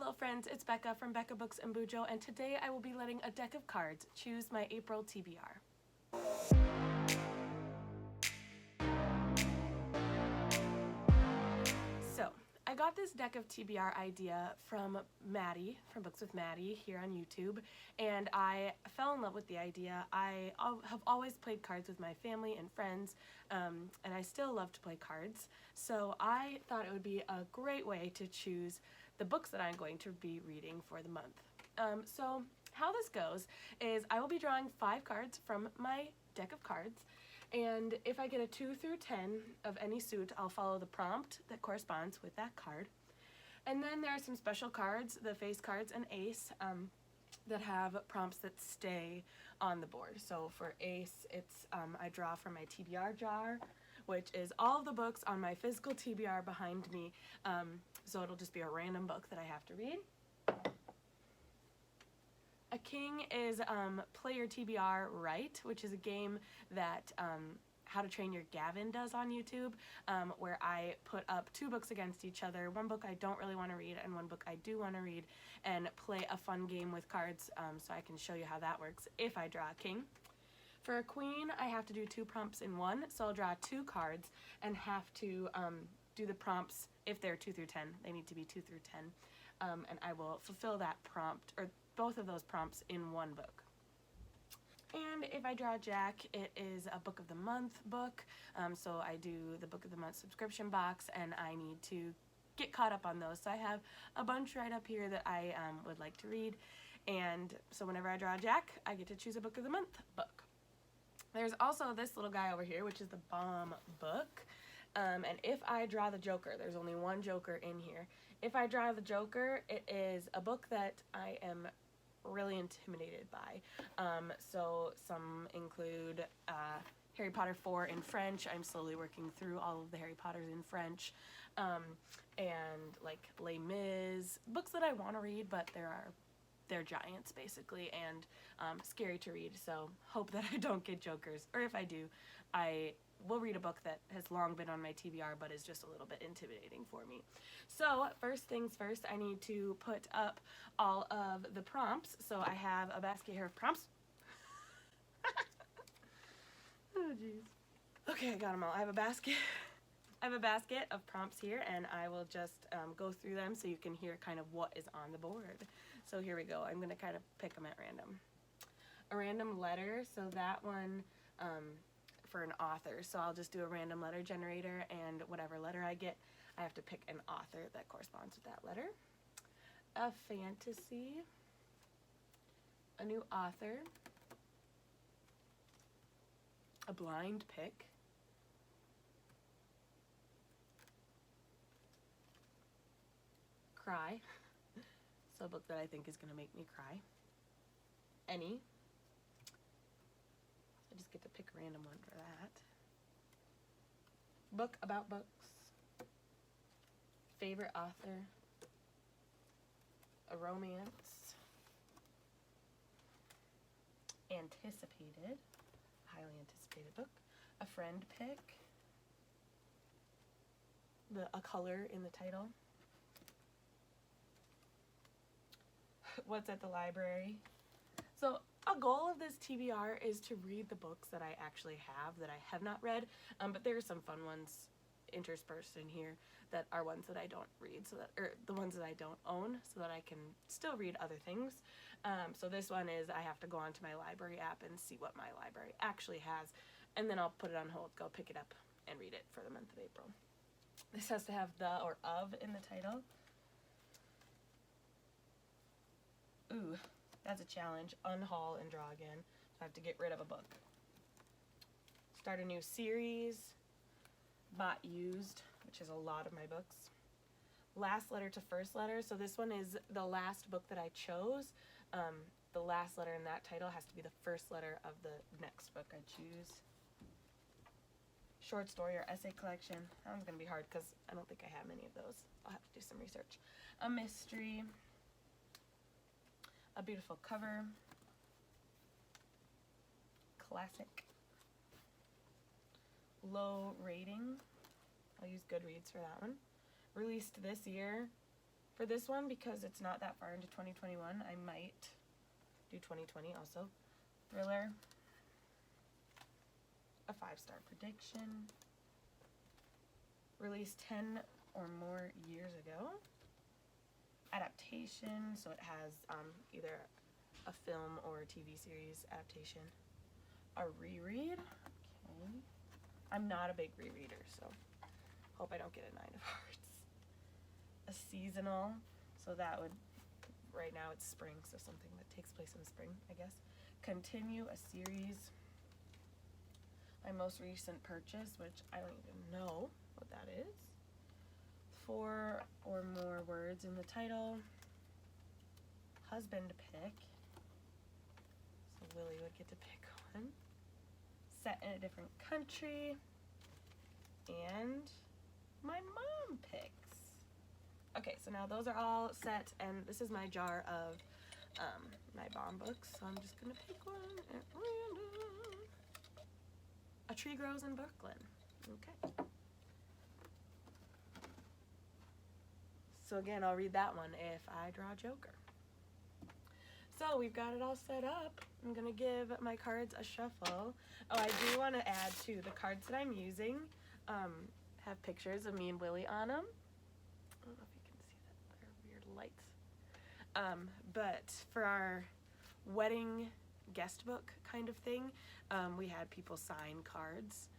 Hello friends, it's Becca from Becca Books and Bujo, and today I will be letting a deck of cards choose my April TBR. So, I got this deck of TBR idea from Maddi, from Books with Maddi here on YouTube, and I fell in love with the idea. I have always played cards with my family and friends, and I still love to play cards, so I thought it would be a great way to choose the books that I'm going to be reading for the month. So how this goes is I will be drawing 5 cards from my deck of cards, and if I get a 2 through 10 of any suit, I'll follow the prompt that corresponds with that card. And then there are some special cards, the face cards and ace, that have prompts that stay on the board. So for ace, it's I draw from my TBR jar, which is all of the books on my physical TBR behind me. So it'll just be a random book that I have to read. A king is Play Your TBR Right, which is a game that How to Train Your Gavin does on YouTube, where I put up 2 books against each other, one book I don't really want to read and one book I do want to read, and play a fun game with cards, so I can show you how that works if I draw a king. For a queen, I have to do 2 prompts in one, so I'll draw 2 cards and have to do the prompts. If they're 2 through 10, they need to be 2 through 10, and I will fulfill that prompt, or both of those prompts, in one book. And if I draw Jack, it is a Book of the Month book, so I do the Book of the Month subscription box, and I need to get caught up on those. So I have a bunch right up here that I would like to read, and so whenever I draw Jack, I get to choose a Book of the Month book. There's also this little guy over here, which is the Bomb book. And if I draw the Joker, there's only one Joker in here. If I draw the Joker, it is a book that I am really intimidated by. So some include Harry Potter 4 in French. I'm slowly working through all of the Harry Potters in French. And like Les Mis, books that I want to read, but they're giants basically, and scary to read, so hope that I don't get Jokers, or if I do, I will read a book that has long been on my TBR but is just a little bit intimidating for me. So first things first, I need to put up all of the prompts. So I have a basket here of prompts. Oh jeez. Okay, I got them all. I have a basket of prompts here, and I will just go through them so you can hear kind of what is on the board. So here we go. I'm going to kind of pick them at random. A random letter, so that one for an author. So I'll just do a random letter generator, and whatever letter I get, I have to pick an author that corresponds with that letter. A fantasy, a new author, a blind pick, cry, so a book that I think is going to make me cry, any, I just get to pick a random one for that, book about books, favorite author, a romance, anticipated, highly anticipated book, a friend pick, a color in the title, what's at the library. So a goal of this TBR is to read the books that I actually have that I have not read, but there are some fun ones interspersed in here that are ones that I don't read, or the ones that I don't own, so that I can still read other things. So this one is I have to go onto my library app and see what my library actually has, and then I'll put it on hold, go pick it up, and read it for the month of April. This has to have the or of in the title. Ooh, that's a challenge. Unhaul and draw again. So I have to get rid of a book. Start a new series. Bought used, which is a lot of my books. Last letter to first letter. So this one is the last book that I chose. The last letter in that title has to be the first letter of the next book I choose. Short story or essay collection. That one's going to be hard because I don't think I have many of those. I'll have to do some research. A mystery. A beautiful cover. Classic. Low rating. I'll use Goodreads for that one. Released this year. For this one, because it's not that far into 2021, I might do 2020 also. Thriller. A 5-star prediction. Released 10 or more years ago. Adaptation, so it has either a film or a TV series adaptation. A reread. Okay. I'm not a big rereader, so hope I don't get a 9 of hearts. A seasonal, so that would, right now it's spring, so something that takes place in the spring, I guess. Continue a series. My most recent purchase, which I don't even know what that is. 4 or more words in the title. Husband pick. So Willie would get to pick one. Set in a different country. And my mom picks. Okay, so now those are all set, and this is my jar of my bomb books. So I'm just gonna pick one at random. A Tree Grows in Brooklyn. Okay. So again, I'll read that one if I draw Joker. So we've got it all set up. I'm gonna give my cards a shuffle. Oh, I do want to add too, the cards that I'm using have pictures of me and Willie on them. I don't know if you can see that, they're weird lights. But for our wedding guest book kind of thing, we had people sign cards.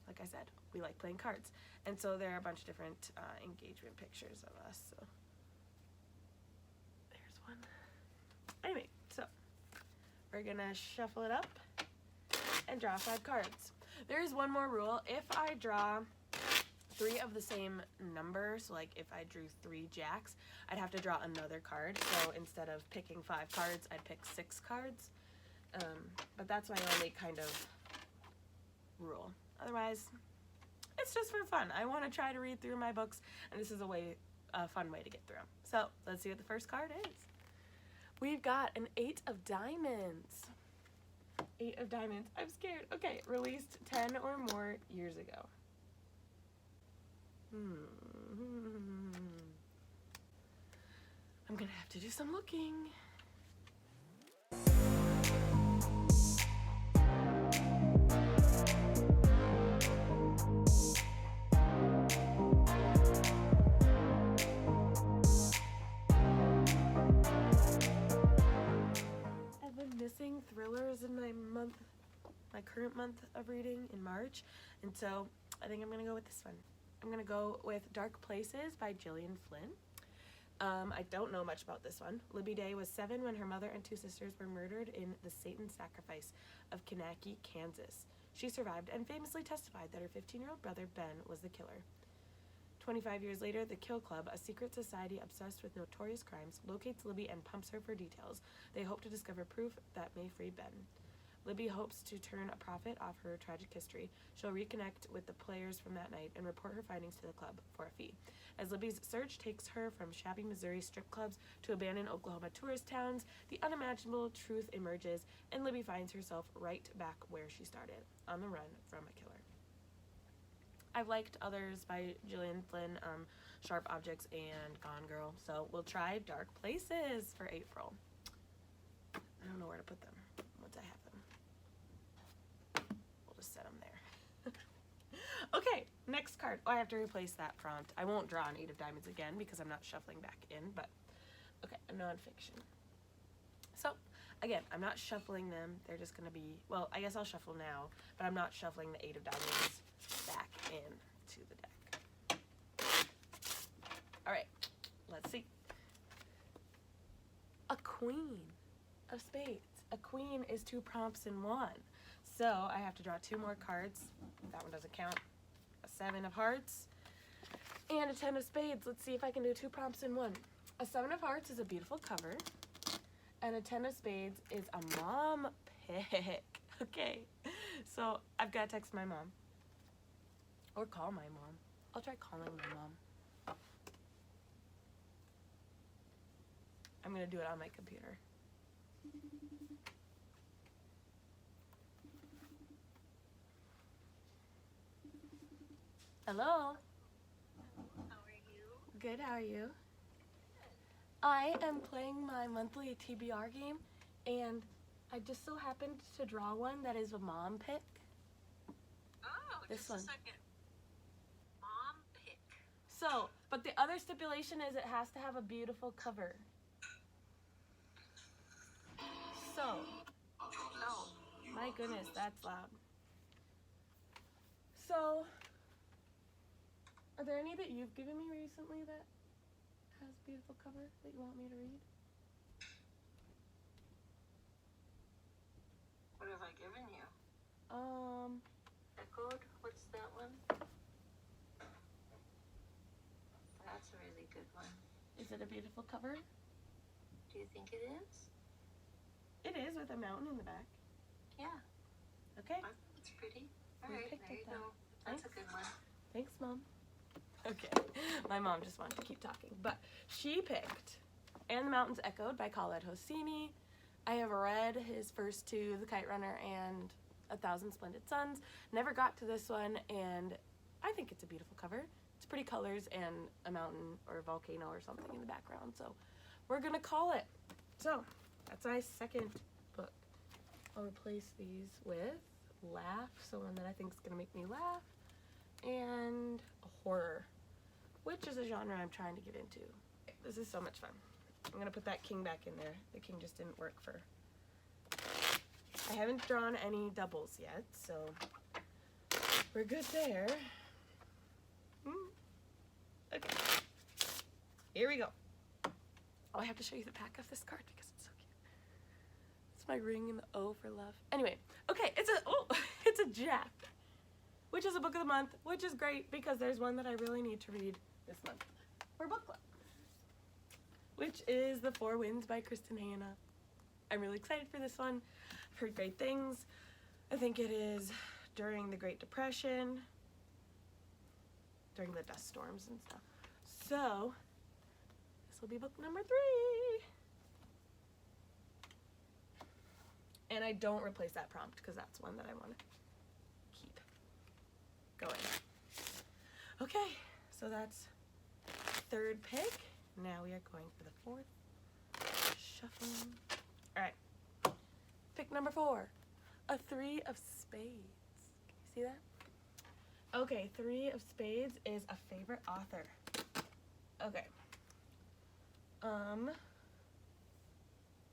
Like I said, we like playing cards. And so there are a bunch of different engagement pictures of us. So there's one. Anyway, so we're gonna shuffle it up and draw 5 cards. There is one more rule. If I draw 3 of the same number, so like if I drew 3 jacks, I'd have to draw another card. So instead of picking 5 cards, I'd pick 6 cards. But that's my only kind of rule. Otherwise, it's just for fun. I want to try to read through my books, and this is a fun way to get through them. So let's see what the first card is. We've got an 8 of diamonds. 8 of diamonds. I'm scared. Okay, released 10 or more years ago. I'm gonna have to do some looking. Missing thrillers in my current month of reading in March, and so I think I'm gonna go with this one. I'm gonna go with Dark Places by Gillian Flynn. I don't know much about this one. Libby Day was 7 when her mother and 2 sisters were murdered in the Satan sacrifice of Kanaki, Kansas. She survived and famously testified that her 15-year-old brother Ben was the killer. 25 years later, the Kill Club, a secret society obsessed with notorious crimes, locates Libby and pumps her for details. They hope to discover proof that may free Ben. Libby hopes to turn a profit off her tragic history. She'll reconnect with the players from that night and report her findings to the club for a fee. As Libby's search takes her from shabby Missouri strip clubs to abandoned Oklahoma tourist towns, the unimaginable truth emerges, and Libby finds herself right back where she started, on the run from a killer. I've liked others by Gillian Flynn, Sharp Objects and Gone Girl, so we'll try Dark Places for April. I don't know where to put them once I have them. We'll just set them there. Okay, next card. Oh, I have to replace that prompt. I won't draw an 8 of diamonds again because I'm not shuffling back in, but okay, a nonfiction. So, again, I'm not shuffling them. They're just going to be, well, I guess I'll shuffle now, but I'm not shuffling the 8 of diamonds back into the deck. All right, let's see. A Queen of Spades. A queen is 2 prompts in 1. So I have to draw 2 more cards. That one doesn't count. A 7 of hearts and a 10 of spades. Let's see if I can do 2 prompts in 1. A 7 of hearts is a beautiful cover, and a 10 of spades is a mom pick. Okay, so I've got to text my mom or call my mom. I'll try calling my mom. I'm gonna do it on my computer. Hello? How are you? Good, how are you? I am playing my monthly TBR game, and I just so happened to draw one that is a mom pick. Oh, this just one. a second. Mom pick. So, but the other stipulation is it has to have a beautiful cover. So, Oh. my goodness, that's loud. So, are there any that you've given me recently that has a beautiful cover that you want me to read? What have I given you? Echoed? What's that one? That's a really good one. Is it a beautiful cover? Do you think it is? It is, with a mountain in the back. Yeah. Okay. I think it's pretty. All We right, picked there it you then. go. That's a Thanks. good one. Thanks, Mom. Okay. My mom just wanted to keep talking. But she picked And the Mountains Echoed by Khaled Hosseini. I have read his first two, The Kite Runner and A Thousand Splendid Suns. Never got to this one, and I think it's a beautiful cover. It's pretty colors and a mountain or a volcano or something in the background. So we're going to call it. So that's my second book. I'll replace these with Laugh, so one that I think is going to make me laugh, and horror, which is a genre I'm trying to get into. This is so much fun. I'm going to put that king back in there. The king just didn't work for... I haven't drawn any doubles yet, so we're good there. Okay. Here we go. Oh, I have to show you the back of this card because it's so cute. It's my ring and the O for love. Anyway, okay, it's a Jack, which is a book of the month, which is great because there's one that I really need to read this month for book club, which is The Four Winds by Kristen Hanna. I'm really excited for this one. I've heard great things. I think it is during the Great Depression, during the dust storms and stuff. So, this will be book number 3. And I don't replace that prompt because that's one that I want to keep going. Okay, so that's third pick. Now we are going for the fourth. Shuffling. All right. Pick number 4. A 3 of Spades. Can you see that? Okay, 3 of Spades is a favorite author. Okay.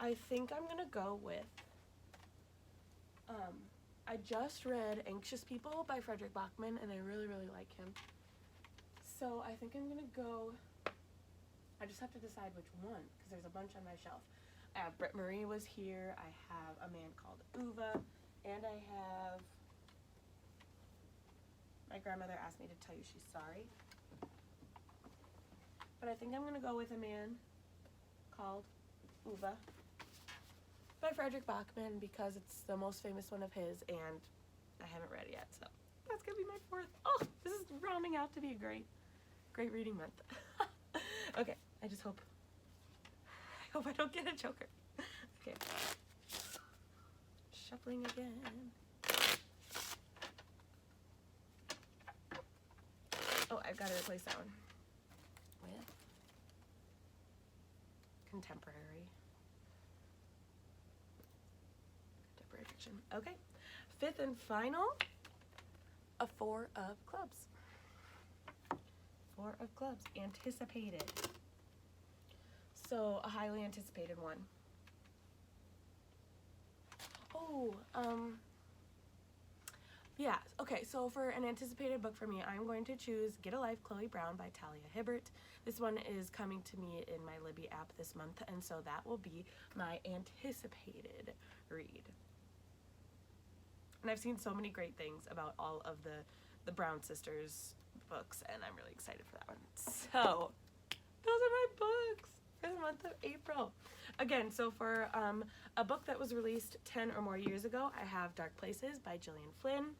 I think I'm gonna go with, I just read Anxious People by Frederick Bachman, and I really, really like him. So I think I'm gonna go, I just have to decide which one, because there's a bunch on my shelf. I have Britt Marie Was Here, I have A Man Called Uva, and I have, my grandmother asked me to tell you she's sorry. But I think I'm gonna go with A Man Called Uva by Frederick Bachman because it's the most famous one of his, and I haven't read it yet, so that's gonna be my 4th. Oh, this is rounding out to be a great reading month. Okay, I hope I don't get a choker. Okay, shuffling again. Oh, I've got to replace that one with contemporary fiction. Okay, 5th and final, a 4 of Clubs. 4 of Clubs, anticipated. So a highly anticipated one. Oh, yeah, okay, so for an anticipated book for me, I'm going to choose Get a Life, Chloe Brown by Talia Hibbert. This one is coming to me in my Libby app this month, and so that will be my anticipated read. And I've seen so many great things about all of the Brown sisters books, and I'm really excited for that one. So, those are my books for the month of April. Again, so for a book that was released 10 or more years ago, I have Dark Places by Gillian Flynn.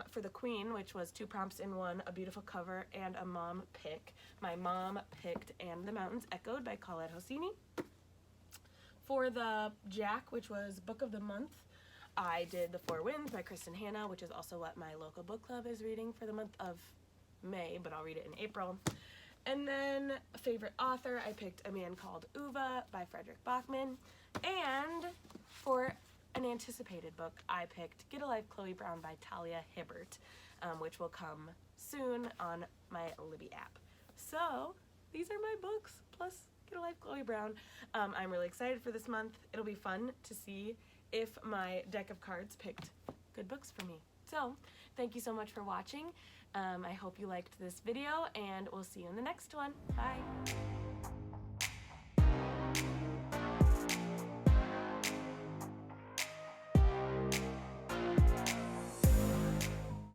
For The Queen, which was 2 prompts in one, a beautiful cover, and a mom pick, my mom picked And the Mountains Echoed by Khaled Hosseini. For the Jack, which was book of the month, I did The Four Winds by Kristen Hanna, which is also what my local book club is reading for the month of May, but I'll read it in April. And then a favorite author, I picked A Man Called Uva by Frederick Bachman. And for an anticipated book, I picked Get a Life, Chloe Brown by Talia Hibbert, which will come soon on my Libby app. So these are my books, plus Get a Life, Chloe Brown. I'm really excited for this month. It'll be fun to see if my deck of cards picked good books for me. So thank you so much for watching. I hope you liked this video, and we'll see you in the next one. Bye.